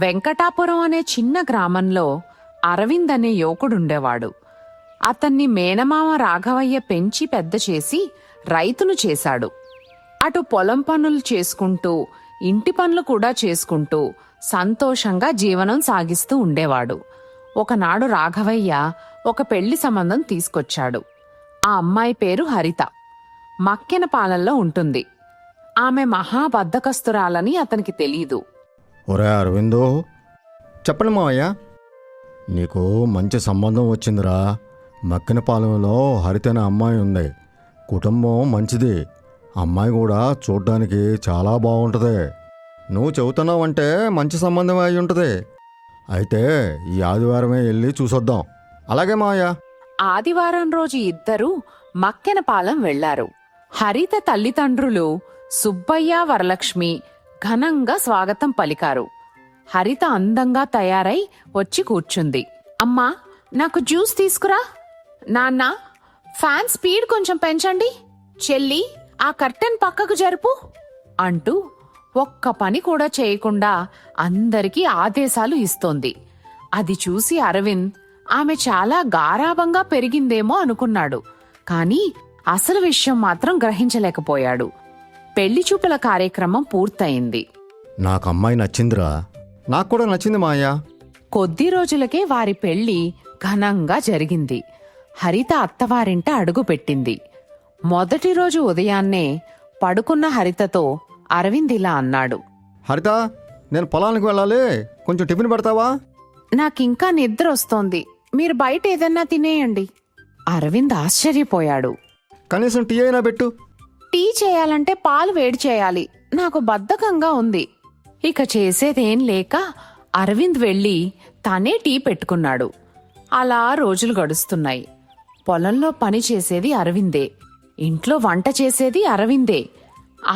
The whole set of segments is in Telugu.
వెంకటాపురం అనే చిన్న గ్రామంలో అరవింద్ అనే యువకుడుండేవాడు. అతన్ని మేనమామ రాఘవయ్య పెంచి పెద్ద చేసి రైతును చేశాడు. అటు పొలం పనులు చేసుకుంటూ ఇంటి పనులు కూడా చేసుకుంటూ సంతోషంగా జీవనం సాగిస్తూ ఉండేవాడు. ఒకనాడు రాఘవయ్య ఒక పెళ్లి సంబంధం తీసుకొచ్చాడు. ఆ అమ్మాయి పేరు హరిత. మక్కెనపాలెంలో ఉంటుంది. ఆమె మహాబద్ధకస్తురాలని అతనికి తెలీదు. ఒరే అరవిందో, చెప్పండి మావయ్య. నీకు మంచి సంబంధం వచ్చిందిరా. మక్కినపాలెంలో హరిత అనే అమ్మాయి ఉంది. కుటుంబం మంచిది. అమ్మాయి కూడా చూడ్డానికి చాలా బాగుంటుంది. నువ్వు చెబుతున్నావంటే మంచి సంబంధం అయి ఉంటుంది. అయితే ఈ ఆదివారమే వెళ్ళి చూసొద్దాం. అలాగే మావయ్య. ఆదివారం రోజు ఇద్దరూ మక్కెనపాలెం వెళ్లారు. హరిత తల్లిదండ్రులు సుబ్బయ్య, వరలక్ష్మి ఘనంగా స్వాగతం పలికారు. హరిత అందంగా తయారై వచ్చి కూర్చుంది. అమ్మా, నాకు జ్యూస్ తీసుకురా. నాన్న, ఫ్యాన్ స్పీడ్ కొంచెం పెంచండి. చెల్లి, ఆ కర్టెన్ పక్కకు జరుపు అంటూ ఒక్క పని కూడా చేయకుండా అందరికీ ఆదేశాలు ఇస్తోంది. అది చూసి అరవింద్ ఆమె చాలా గారాబంగా పెరిగిందేమో అనుకున్నాడు. కాని అసలు విషయం మాత్రం గ్రహించలేకపోయాడు. పెళ్లి చూపుల కార్యక్రమం పూర్తయింది. నాకు అమ్మాయి నచ్చిందిరా. నాకు కూడా నచ్చింది మాయా. కొద్ది రోజులకే వారి పెళ్లి ఘనంగా జరిగింది. హరిత అత్తవారింట అడుగుపెట్టింది. మొదటి రోజు ఉదయాన్నే పడుకున్న హరితతో అరవింద్ ఇలా అన్నాడు. హరిత, నేను పొలానికి వెళ్ళాలి. కొంచెం టిఫిన్ పెడతావా? నాకింకా నిద్ర వస్తోంది. మీరు బయట ఏదన్నా తినేయండి. అరవింద్ ఆశ్చర్యపోయాడు. కనీసం టీ అయినా పెట్టు. టీ చేయాలంటే పాలు వేడి చేయాలి. నాకు బద్ధకంగా ఉంది. ఇక చేసేదేం లేక అరవింద్ వెళ్లి తనే టీ పెట్టుకున్నాడు. అలా రోజులు గడుస్తున్నాయి. పొలంలో పని చేసేది అరవిందే. ఇంట్లో వంట చేసేది అరవిందే.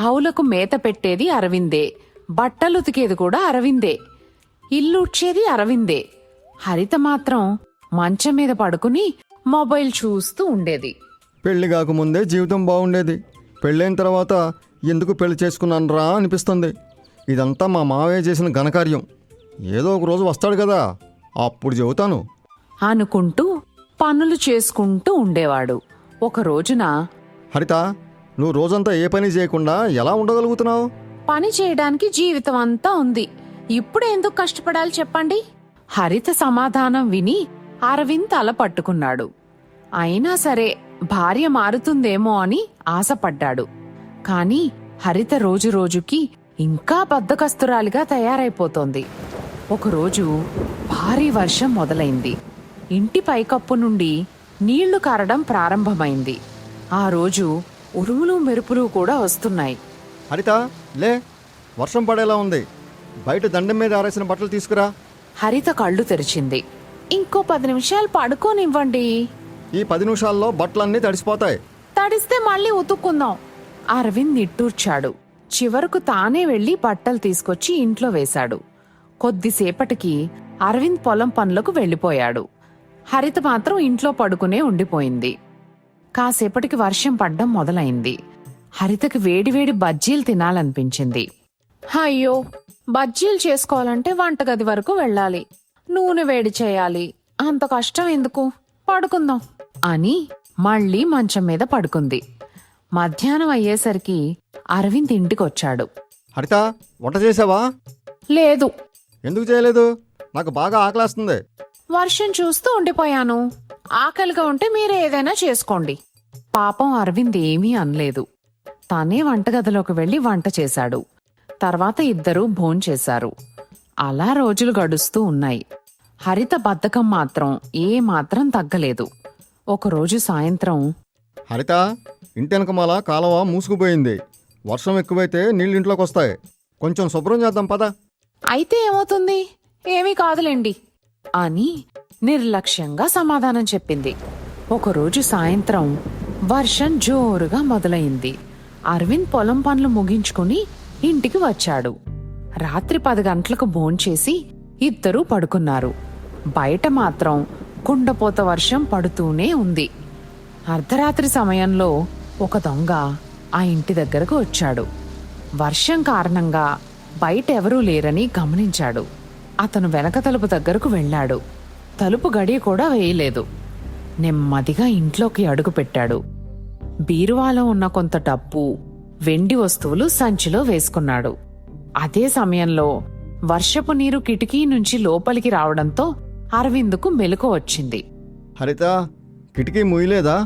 ఆవులకు మేత పెట్టేది అరవిందే. బట్టలు ఉతికేది కూడా అరవిందే. ఇల్లు ఉడ్చేది అరవిందే. హరిత మాత్రం మంచం మీద పడుకుని మొబైల్ చూస్తూ ఉండేది. పెళ్లి కాకముందే జీవితం బాగుండేది. పెళ్ళైన తర్వాత ఎందుకు పెళ్లి చేసుకున్నానురా అనిపిస్తుంది. ఇదంతా మా మావయ్య చేసిన ఘనకార్యం. ఏదో ఒక రోజు వస్తాడు కదా, అప్పుడు చెబుతాను అనుకుంటూ పనులు చేసుకుంటూ ఉండేవాడు. ఒక రోజున, హరిత, నువ్వు రోజంతా ఏ పని చేయకుండా ఎలా ఉండగలుగుతున్నావు? పని చేయడానికి జీవితం అంతా ఉంది. ఇప్పుడు ఎందుకు కష్టపడాలి చెప్పండి? హరిత సమాధానం విని అరవింద్ తల పట్టుకున్నాడు. అయినా సరే భార్య మారుతుందేమో అని ఆశపడ్డాడు. కాని హరిత రోజురోజుకి ఇంకా బద్ధకస్తురాలిగా తయారైపోతోంది. ఒకరోజు భారీ వర్షం మొదలైంది. ఇంటి పైకప్పు నుండి నీళ్లు కారడం ప్రారంభమైంది. ఆ రోజు ఉరుములు మెరుపులు కూడా వస్తున్నాయి. హరిత, లే, వర్షం పడేలా ఉంది. బయట దండం మీద ఆరేసిన బట్టలు తీసుకురా. హరిత కళ్ళు తెరిచింది. ఇంకో 10 నిమిషాలు పడుకోనివ్వండి. ఈ 10 నిమిషాల్లో బట్టలన్నీ తడిసిపోతాయి. తడిస్తే మళ్ళీ ఉతుక్కుందాం. అరవింద్ నిట్టూర్చాడు. చివరకు తానే వెళ్లి బట్టలు తీసుకొచ్చి ఇంట్లో వేశాడు. కొద్దిసేపటికి అరవింద్ పొలం పనులకు వెళ్లిపోయాడు. హరిత మాత్రం ఇంట్లో పడుకునే ఉండిపోయింది. కాసేపటికి వర్షం పడ్డం మొదలైంది. హరితకి వేడివేడి బజ్జీలు తినాలనిపించింది. అయ్యో, బజ్జీలు చేసుకోవాలంటే వంటగది వరకు వెళ్ళాలి. నూనె వేడి చేయాలి. అంత కష్టం ఎందుకు, పడుకుందాం అని మళ్లీ మంచం మీద పడుకుంది. మధ్యాహ్నం అయ్యేసరికి అరవింద్ ఇంటికొచ్చాడు. హరిత, వంట చేసావా? లేదు. ఎందుకు చేయలేదు? నాకు బాగా ఆకలేస్తుంది. వర్షం చూస్తూ ఉండిపోయాను. ఆకలిగా ఉంటే మీరే ఏదైనా చేసుకోండి. పాపం అరవింద్ ఏమీ అనలేదు. తనే వంటగదిలోకి వెళ్లి వంట చేశాడు. తర్వాత ఇద్దరూ భోంచేశారు. అలా రోజులు గడుస్తూ ఉన్నాయి. హరిత బద్ధకం మాత్రం ఏమాత్రం తగ్గలేదు. ఒకరోజు సాయంత్రం, హరిత, ఇంటి వెనకమాల కాలువ మూసుకుపోయింది. వర్షం ఎక్కువైతే నీళ్ళు ఇంట్లోకి వస్తాయి. కొంచెం శుభ్రం చేద్దాం పద. అయితే ఏమవుతుంది, ఏమీ కాదులేండి అని నిర్లక్ష్యంగా సమాధానం చెప్పింది. ఒకరోజు సాయంత్రం వర్షం జోరుగా మొదలైంది. అరవింద్ పొలం పనులు ముగించుకుని ఇంటికి వచ్చాడు. రాత్రి 10 గంటలకు భోంచేసి ఇద్దరూ పడుకున్నారు. బయట మాత్రం కుండపోత వర్షం పడుతూనే ఉంది. అర్ధరాత్రి సమయంలో ఒక దొంగ ఆ ఇంటి దగ్గరకు వచ్చాడు. వర్షం కారణంగా బయట ఎవరూ లేరని గమనించాడు. అతను వెనక తలుపు దగ్గరకు వెళ్ళాడు. తలుపు గడియ కూడా వేయలేదు. నెమ్మదిగా ఇంట్లోకి అడుగుపెట్టాడు. బీరువాలో ఉన్న కొంత డబ్బు, వెండి వస్తువులు సంచిలో వేసుకున్నాడు. అదే సమయంలో వర్షపు నీరు కిటికీ నుంచి లోపలికి రావడంతో అరవింద్కు మెలకువ వచ్చింది. హరిత, కిటికీ మూయలేదా?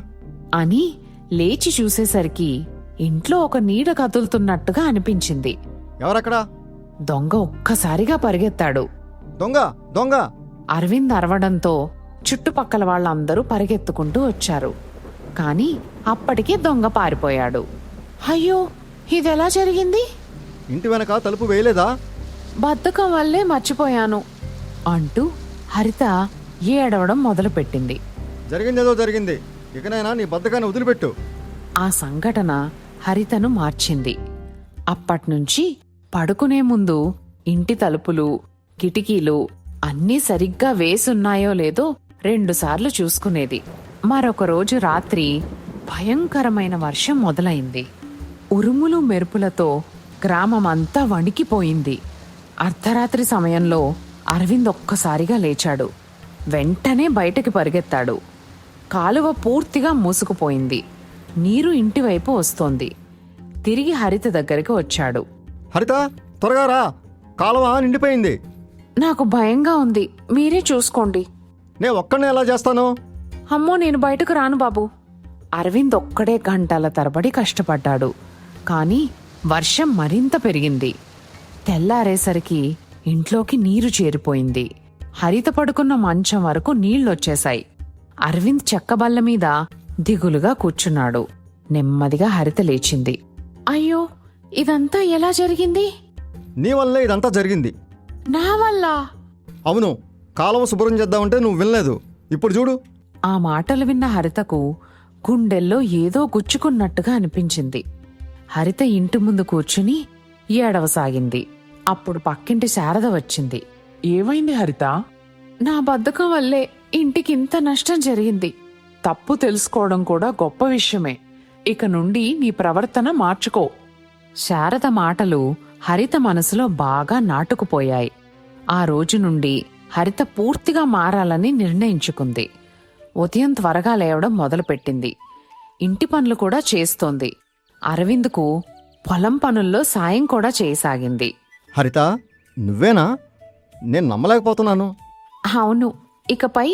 అని లేచి చూసేసరికి ఇంట్లో ఒక నీడ కదులుతున్నట్టుగా అనిపించింది. ఎవరక్కడా? దొంగ ఒక్కసారిగా పరిగెత్తాడు. దొంగ దొంగ! అరవింద్ అరవడంతో చుట్టుపక్కల వాళ్ళందరూ పరిగెత్తుకుంటూ వచ్చారు. కాని అప్పటికే దొంగ పారిపోయాడు. అయ్యో, ఇదెలా జరిగింది? ఇంటి వెనక తలుపు వేయలేదా? బద్ధకం వల్లే మర్చిపోయాను అంటూ హరిత ఏడవడం మొదలుపెట్టింది. జరిగిందేదో జరిగింది, ఇకనైనా నీ బద్ధకాన్ని వదిలిపెట్టు. ఆ సంఘటన హరితను మార్చింది. అప్పట్నుంచి పడుకునే ముందు ఇంటి తలుపులు, కిటికీలు అన్నీ సరిగ్గా వేసున్నాయో లేదో 2 సార్లు చూసుకునేది. మరొక రోజు రాత్రి భయంకరమైన వర్షం మొదలైంది. ఉరుములు మెరుపులతో గ్రామమంతా వణికిపోయింది. అర్ధరాత్రి సమయంలో అరవింద్ ఒక్కసారిగా లేచాడు. వెంటనే బయటకి పరిగెత్తాడు. కాలువ పూర్తిగా మూసుకుపోయింది. నీరు ఇంటివైపు వస్తోంది. తిరిగి హరిత దగ్గరికి వచ్చాడు. హరిత, త్వరగా రా, కాలువ నిండిపోయింది. నాకు భయంగా ఉంది, మీరే చూసుకోండి. నే ఒక్కడనే ఎలా చేస్తాను? అమ్మో, నేను బయటకు రాను బాబు. అరవింద్ ఒక్కడే గంటల తరబడి కష్టపడ్డాడు. కాని వర్షం మరింత పెరిగింది. తెల్లారేసరికి ఇంట్లోకి నీరు చేరిపోయింది. హరిత పడుకున్న మంచం వరకు నీళ్లొచ్చేశాయి. అరవింద్ చెక్కబల్ల మీద దిగులుగా కూర్చున్నాడు. నెమ్మదిగా హరిత లేచింది. అయ్యో, ఇదంతా ఎలా జరిగింది? నీ వల్లే ఇదంతా జరిగింది. నా వల్ల? అవును, కాలువ శుభ్రం చేద్దామంటే నువ్వు వినలేదు. ఇప్పుడు చూడు. ఆ మాటలు విన్న హరితకు గుండెల్లో ఏదో గుచ్చుకున్నట్టుగా అనిపించింది. హరిత ఇంటి ముందు కూర్చుని ఏడవసాగింది. అప్పుడు పక్కింటి శారద వచ్చింది. ఏమైంది హరిత? నా బద్ధకం వల్లే ఇంటికింత నష్టం జరిగింది. తప్పు తెలుసుకోవడం కూడా గొప్ప విషయమే. ఇక నుండి నీ ప్రవర్తన మార్చుకో. శారద మాటలు హరిత మనసులో బాగా నాటుకుపోయాయి. ఆ రోజు నుండి హరిత పూర్తిగా మారాలని నిర్ణయించుకుంది. ఉదయం త్వరగా లేవడం మొదలుపెట్టింది. ఇంటి పనులు కూడా చేస్తోంది. అరవింద్కు పొలం పనుల్లో సాయం కూడా చేయసాగింది. హరిత, నువ్వేనా? నేను నమ్మలేకపోతున్నాను. అవును, ఇకపై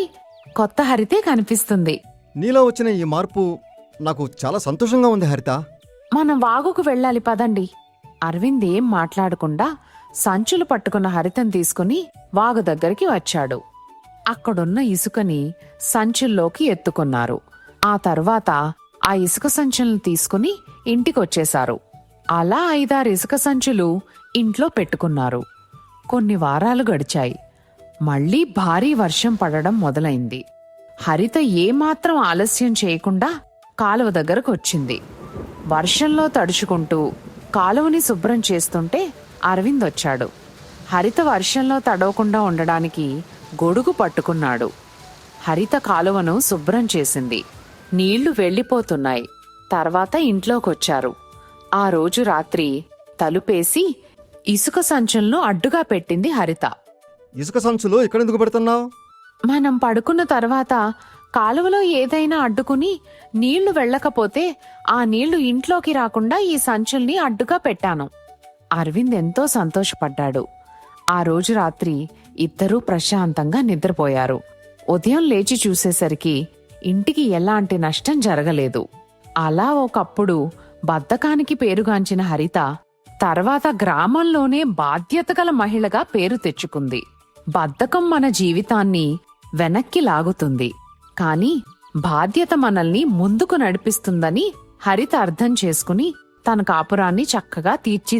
కొత్త హరితే కనిపిస్తుంది. నీలో వచ్చిన ఈ మార్పు నాకు చాలా సంతోషంగా ఉంది హరిత. మనం వాగుకు వెళ్ళాలి, పదండి. అరవింద్ ఏం మాట్లాడకుండా సంచులు పట్టుకున్న హరితను తీసుకుని వాగు దగ్గరికి వచ్చాడు. అక్కడున్న ఇసుకని సంచుల్లోకి ఎత్తుకున్నారు. ఆ తర్వాత ఆ ఇసుక సంచులను తీసుకుని ఇంటికొచ్చేశారు. అలా 5-6 ఇసుక సంచులు ఇంట్లో పెట్టుకున్నారు. కొన్ని వారాలు గడిచాయి. మళ్లీ భారీ వర్షం పడడం మొదలైంది. హరిత ఏమాత్రం ఆలస్యం చేయకుండా కాలువ దగ్గరకు వచ్చింది. వర్షంలో తడుచుకుంటూ కాలువని శుభ్రం చేస్తుంటే అరవింద్ వచ్చాడు. హరిత వర్షంలో తడవకుండా ఉండడానికి గొడుగు పట్టుకున్నాడు. హరిత కాలువను శుభ్రం చేసింది. నీళ్లు వెళ్ళిపోతున్నాయి. తర్వాత ఇంట్లోకొచ్చారు. ఆ రోజు రాత్రి తలుపేసి ఇసుక సంచులను అడ్డుగా పెట్టింది హరిత. ఇసుక సంచులు ఇక్కడెందుకు పెడుతున్నావు? మనం పడుకున్న తర్వాత కాలువలో ఏదైనా అడ్డుకుని నీళ్లు వెళ్ళకపోతే ఆ నీళ్లు ఇంట్లోకి రాకుండా ఈ సంచుల్ని అడ్డుగా పెట్టాను. అరవింద్ ఎంతో సంతోషపడ్డాడు. ఆ రోజు రాత్రి ఇద్దరూ ప్రశాంతంగా నిద్రపోయారు. ఉదయం లేచి చూసేసరికి ఇంటికి ఎలాంటి నష్టం జరగలేదు. అలా ఒకప్పుడు బద్ధకానికి పేరుగాంచిన హరిత తర్వాత గ్రామంలోనే బాధ్యతగల మహిళగా పేరు తెచ్చుకుంది. బద్ధకం మన జీవితాన్ని వెనక్కి లాగుతుంది, కాని బాధ్యత మనల్ని ముందుకు నడిపిస్తుందని హరిత అర్థం చేసుకుని తన కాపురాన్ని చక్కగా తీర్చి